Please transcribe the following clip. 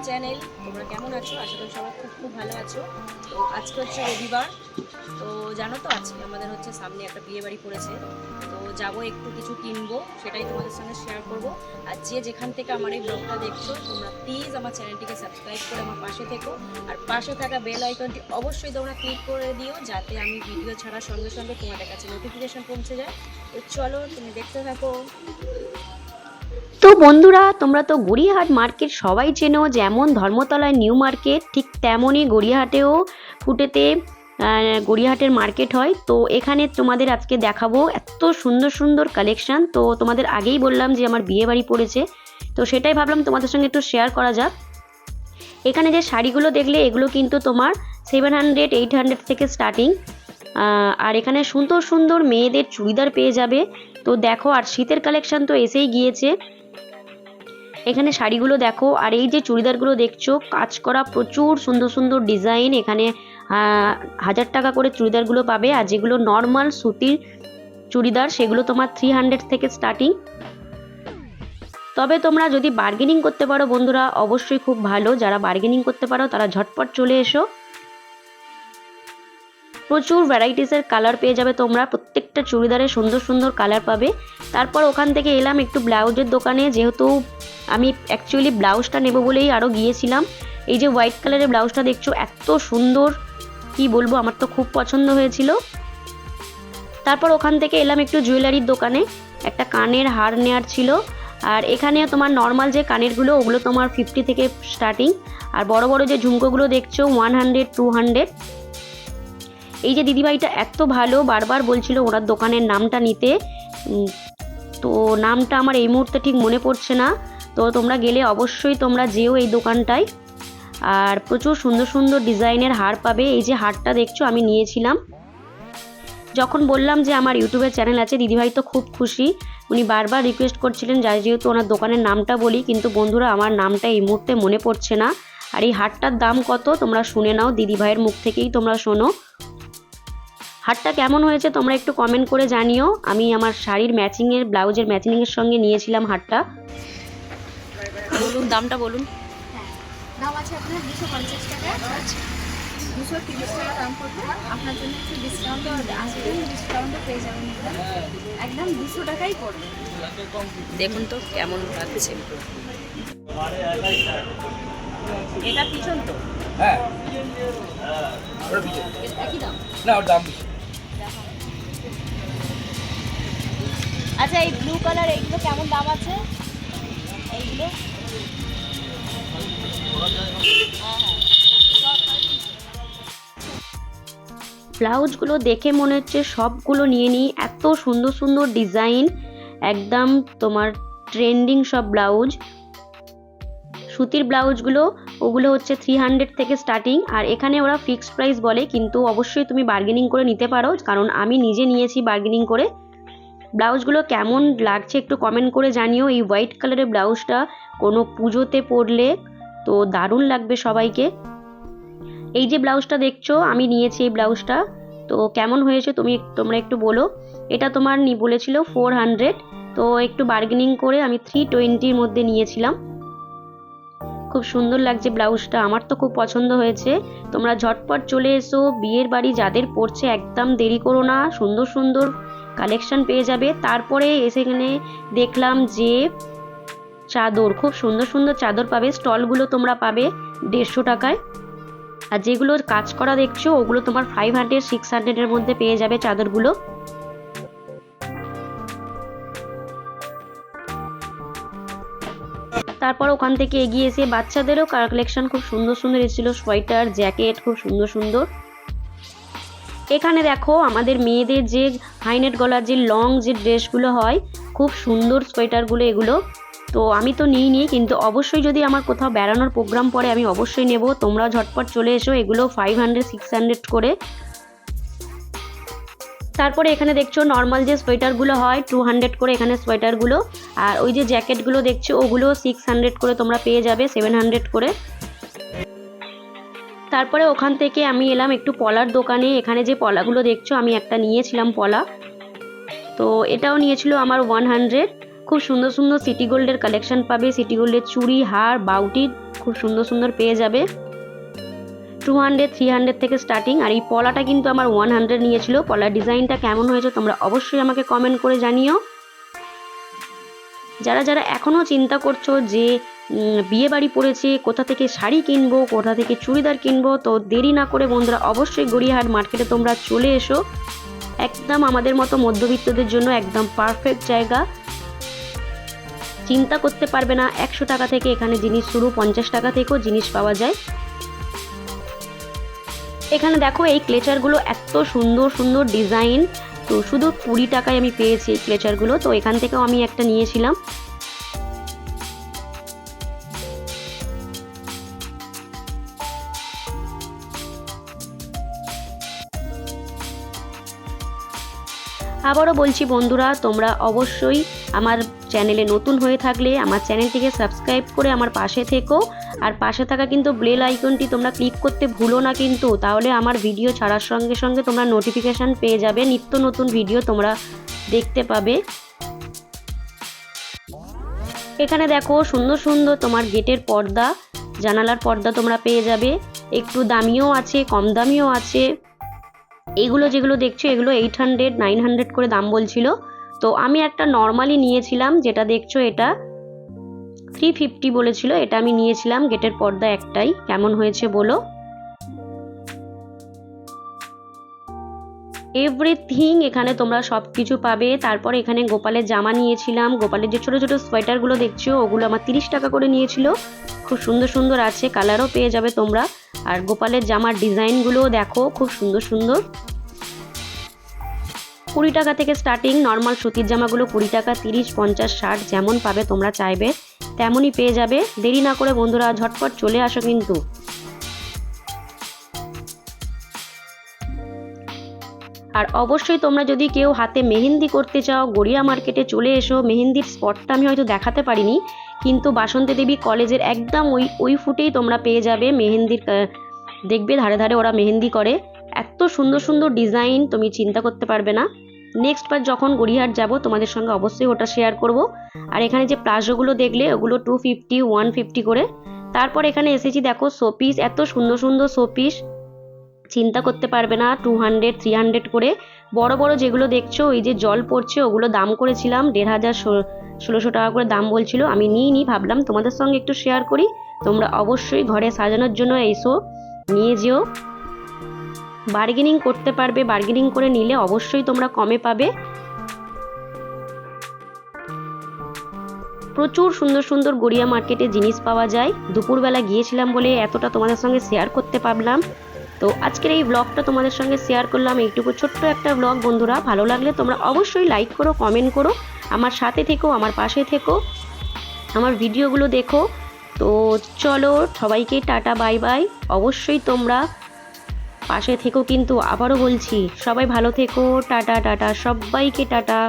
Channel তোমরা কেমন আছো? আশা করি সবাই খুব ভালো আছো। তো আজকে হচ্ছে রবিবার, তো জানো তো আজকে আমাদের হচ্ছে সামনে একটা বিয়ে বাড়ি পড়েছে, তো যাবো একটু কিছু কিনবো, সেটাই তোমাদের সঙ্গে শেয়ার করব। আর যে যেখান থেকে আমার এই ব্লগটা দেখছো তোমরা প্লিজ আমার চ্যানেলটিকে সাবস্ক্রাইব করে আমার পাশে থেকো, আর পাশে থাকা বেল আইকনটি অবশ্যই তোমরা ক্লিক করে দিও, যাতে আমি ভিডিও ছাড়ার সঙ্গে সঙ্গে তোমাদের কাছে নোটিফিকেশন পৌঁছে যায়। তো চলো তুমি দেখতে থাকো। তো বন্ধুরা, তোমরা তো গড়িয়াহাট মার্কেট সবাই চেনো, যেমন ধর্মতলায় নিউ মার্কেট ঠিক তেমনই গড়িয়াহাটেও ফুটেতে গড়িয়াহাটের মার্কেট হয়। তো এখানে তোমাদের আজকে দেখাবো এত সুন্দর সুন্দর কালেকশন। তো তোমাদের আগেই বললাম যে আমার বিয়ে বাড়ি পড়েছে, তো সেটাই ভাবলাম তোমাদের সঙ্গে একটু শেয়ার করা যাক। এখানে যে শাড়িগুলো দেখলে এগুলো কিন্তু তোমার 700-800 থেকে স্টার্টিং, আর এখানে সুন্দর সুন্দর মেয়েদের চুড়িদার পেয়ে যাবে। তো দেখো, আর শীতের কালেকশন তো এসেই গিয়েছে। এখানে শাড়িগুলো দেখো, আর এই যে চুড়িদারগুলো দেখছো কাজ করা, প্রচুর সুন্দর সুন্দর ডিজাইন। এখানে 1000 টাকা করে চুড়িদারগুলো পাবে, আর যেগুলো নর্মাল সুতির চুড়িদার সেগুলো তোমার 300 থেকে স্টার্টিং। তবে তোমরা যদি বার্গেনিং করতে পারো বন্ধুরা, অবশ্যই খুব ভালো। যারা বার্গেনিং করতে পারো তারা ঝটপট চলে এসো। প্রচুর ভ্যারাইটিসের কালার পেয়ে যাবে তোমরা, প্রত্যেকটা চুড়িদারে সুন্দর সুন্দর কালার পাবে। তারপর ওখান থেকে এলাম একটু ব্লাউজের দোকানে, যেহেতু আমি অ্যাকচুয়ালি ব্লাউজটা নেব বলেই আরও গিয়েছিলাম। এই যে হোয়াইট কালারের ব্লাউজটা দেখছো, এত সুন্দর, কি বলবো, আমার তো খুব পছন্দ হয়েছিল। তারপর ওখান থেকে এলাম একটু জুয়েলারির দোকানে, একটা কানের হার নেওয়ার ছিল। আর এখানে তোমার নর্মাল যে কানেরগুলো ওগুলো তোমার 50 থেকে স্টার্টিং, আর বড় বড় যে ঝুমকোগুলো দেখছো 100-200। এই যে দিদিভাইটা এত ভালো, বারবার বলছিল ওনার দোকানের নামটা নিতে, তো নামটা আমার এই মুহূর্তে ঠিক মনে পড়ছে না। তো তোমরা গেলে অবশ্যই তোমরা যেও এই দোকানটায়, আর প্রচুর সুন্দর সুন্দর ডিজাইনের হার পাবে। এই যে হারটা দেখছো আমি নিয়েছিলাম। যখন বললাম যে আমার ইউটিউবের চ্যানেল আছে, দিদিভাই তো খুব খুশি, উনি বারবার রিকোয়েস্ট করছিলেন যেহেতু ওনার দোকানের নামটা বলি, কিন্তু বন্ধুরা আমার নামটা এই মুহূর্তে মনে পড়ছে না। আর এই হারটার দাম কত তোমরা শুনে নাও, দিদিভাইয়ের মুখ থেকেই তোমরা শোনো। হারটা কেমন হয়েছে তোমরা একটু কমেন্ট করে জানিও। আমি আমার শাড়ির ম্যাচিংয়ের, ব্লাউজের ম্যাচিংয়ের সঙ্গে নিয়েছিলাম হারটা। বলুন দামটা বলুন। দাম আছে আপনার 250 টাকা, 230 টাকা দাম পড়বে। আপনার জন্য একটু ডিসকাউন্টও আসবে, ডিসকাউন্টও পেয়ে যাবেন, একদম 200 টাকাই পড়বে। দেখুন তো কেমন লাগছে। এটা পিছন তো? হ্যাঁ, ওটা পিছন। একই দাম না, ওর দাম বেশি। আচ্ছা, এই ব্লু কালার এইগুলো কেমন দাম আছে? এইগুলো ব্লাউজগুলো দেখে মনে হচ্ছে সবগুলো নিয়ে নিই, এত সুন্দর সুন্দর ডিজাইন, একদম তোমার ট্রেন্ডিং সব ব্লাউজ। সুতির ব্লাউজগুলো ওগুলো হচ্ছে 300 থেকে স্টার্টিং, আর এখানে ওরা ফিক্সড প্রাইস বলে, কিন্তু অবশ্যই তুমি বার্গেনিং করে নিতে পারো, কারণ আমি নিজে নিয়েছি বার্গেনিং করে। ব্লাউজগুলো কেমন লাগছে একটু কমেন্ট করে জানিও। এই হোয়াইট কালারের ব্লাউজটা কোনো পুজোতে পরলে তো দারুণ লাগবে সবাইকে। এই যে ব্লাউজটা দেখছো আমি নিয়েছি এই ব্লাউজটা, তো কেমন হয়েছে তোমরা একটু বলো। এটা তোমার বলেছিল 400, তো একটু বার্গেনিং করে আমি 320-র মধ্যে নিয়েছিলাম। খুব সুন্দর লাগছে ব্লাউজটা, আমার তো খুব পছন্দ হয়েছে। তোমরা ঝটপট চলে এসো, বিয়ের বাড়ি যাদের পড়ছে একদম দেরি করো না, সুন্দর সুন্দর কালেকশন পেয়ে যাবে। তারপরে এখানে দেখলাম যে চাদর, খুব সুন্দর সুন্দর চাদর পাবে। স্টলগুলো তোমরা পাবে 150 টাকায়, আর যেগুলো কাজ করা দেখছো ওগুলো তোমার 500-600-এর মধ্যে পেয়ে যাবে চাদরগুলো। তারপর ওখান থেকে এগিয়ে এসে বাচ্চাদেরও কালেকশন খুব সুন্দর সুন্দর এসেছিল, সোয়েটার, জ্যাকেট খুব সুন্দর সুন্দর। এখানে দেখো আমাদের মেয়েদের যে হাইনেট গলার যে লং যে ড্রেসগুলো হয়, খুব সুন্দর সোয়েটারগুলো এগুলো। তো আমি তো নিইনি, কিন্তু অবশ্যই যদি আমার কোথাও বেড়ানোর প্রোগ্রাম পড়ে আমি অবশ্যই নেব। তোমরা ঝটপট চলে এসো, এগুলো 500-600 করে। তারপরে এখানে দেখছো নর্মাল যে সোয়েটারগুলো হয় 200 করে এখানে সোয়েটারগুলো, আর ওই যে জ্যাকেটগুলো দেখছো ওগুলো 600 করে তোমরা পেয়ে যাবে, 700 করে। তারপরে ওখান থেকে আমি এলাম একটু পলার দোকানে। এখানে যে পলাগুলো দেখছো আমি একটা নিয়েছিলাম পলা, তো এটাও নিয়েছিল আমার 100। খুব সুন্দর সুন্দর সিটি গোল্ডের কালেকশন পাবে, সিটি গোল্ডের চুড়ি, হার, বাউটি খুব সুন্দর সুন্দর পেয়ে যাবে। 200, 300 থেকে স্টার্টিং। আর এই পলাটা কিন্তু আমার 100 নিয়েছিল। পলার ডিজাইনটা কেমন হয়েছে তোমরা অবশ্যই আমাকে কমেন্ট করে জানিও। যারা যারা এখনও চিন্তা করছো যে বিয়ে বাড়ি পড়েছে, কোথা থেকে শাড়ি কিনবো, কোথা থেকে চুড়িদার কিনবো, তো দেরি না করে বন্ধুরা অবশ্যই গড়িয়াহাট মার্কেটে তোমরা চলে এসো। একদম আমাদের মতো মধ্যবিত্তদের জন্য একদম পারফেক্ট জায়গা। চিন্তা করতে পারবে না, 100 টাকা থেকে এখানে জিনিস শুরু, 50 টাকা থেকেও জিনিস পাওয়া যায়। এখানে দেখো এই ক্লেচারগুলো এত সুন্দর সুন্দর ডিজাইন, তো শুধু 20 টাকায় আমি পেয়েছি এই ক্লেচারগুলো, তো এখান থেকেও আমি একটা নিয়েছিলাম। আবারও বলছি বন্ধুরা, তোমরা অবশ্যই আমার চ্যানেলে নতুন হয়ে থাকলে আমার চ্যানেলটিকে সাবস্ক্রাইব করে আমার পাশে থেকো। আর পাশে থাকা কিন্তু বেল আইকনটি তোমরা ক্লিক করতে ভুলো না কিন্তু, তাহলে আমার ভিডিও ছাড়ার সঙ্গে সঙ্গে তোমরা নোটিফিকেশান পেয়ে যাবে, নিত্য নতুন ভিডিও তোমরা দেখতে পাবে। এখানে দেখো সুন্দর সুন্দর তোমার গেটের পর্দা, জানালার পর্দা তোমরা পেয়ে যাবে। একটু দামিও আছে, কম দামিও আছে। এইগুলো যেগুলো দেখছো এগুলো 800, 900 করে দাম বলছিল, তো আমি একটা নর্মালি নিয়েছিলাম, যেটা দেখছো এটা 350 বলেছিল, এটা আমি নিয়েছিলাম। গেটের পর্দা একটাই, কেমন হয়েছে বলো। এভরিথিং এখানে তোমরা সব কিছু পাবে। তারপর এখানে গোপালের জামা নিয়েছিলাম। গোপালের যে ছোট ছোট সোয়েটারগুলো দেখছো ওগুলো আমার 30 টাকা করে নিয়েছিল। খুব সুন্দর সুন্দর আছে, কালারও পেয়ে যাবে তোমরা। আর গোপালের জামার ডিজাইনগুলোও দেখো খুব সুন্দর সুন্দর। 20 টাকা থেকে স্টার্টিং। নর্মাল সুতির জামাগুলো 20 টাকা, 30, 50, 60 যেমন পাবে তোমরা চাইবে তেমনই পেয়ে যাবে। দেরি না করে বন্ধুরা ঝটপট চলে আসো কিন্তু। আর অবশ্যই তোমরা যদি কেউ হাতে মেহেন্দি করতে চাও গড়িয়া মার্কেটে চলে এসো। মেহেন্দির স্পটটা আমি হয়তো দেখাতে পারিনি, কিন্তু বাসন্তী দেবী কলেজের একদম ওই ফুটেই তোমরা পেয়ে যাবে মেহেন্দির। দেখবে ধারে ধারে ওরা মেহেন্দি করে, এত সুন্দর সুন্দর ডিজাইন তুমি চিন্তা করতে পারবে না। নেক্সট বার যখন গড়িয়াহাট যাব তোমাদের সঙ্গে অবশ্যই ওটা শেয়ার করব। আর এখানে যে প্লাজোগুলো দেখলে ওগুলো 250, 150 করে। তারপর এখানে এসেছি দেখো শোপিস, এত সুন্দর সুন্দর শোপিস চিন্তা করতে পারবে না, 200, 300 করে। বড় বড় যেগুলো দেখছো ওই যে জল পড়ছে ওগুলো দাম করেছিলাম 1500, 1600 টাকা করে দাম বলছিল। আমি নিইনি, ভাবলাম তোমাদের সঙ্গে একটু শেয়ার করি। তোমরা অবশ্যই ঘরে সাজানোর জন্য এসো, নিয়ে যেও। বার্গেনিং করতে পারবে, বার্গেনিং করে নিলে অবশ্যই তোমরা কমে পাবে। প্রচুর সুন্দর সুন্দর গড়িয়া মার্কেটে জিনিস পাওয়া যায়। দুপুরবেলা গিয়েছিলাম বলে এতটা তোমাদের সঙ্গে শেয়ার করতে পারলাম। তো আজকের এই ব্লগটা তোমাদের সঙ্গে শেয়ার করলাম, এইটুকু ছোট্ট একটা ব্লগ। বন্ধুরা ভালো লাগলে তোমরা অবশ্যই লাইক করো, কমেন্ট করো, আমার সাথে থেকো, আমার পাশে থেকো, আমার ভিডিওগুলো দেখো। তো চলো সবাইকে টাটা, বাই বাই। অবশ্যই তোমরা পাশে থেকো কিন্তু, আবারও বলছি সবাই ভালো থেকো। টাটা টাটা, সবাইকে টাটা।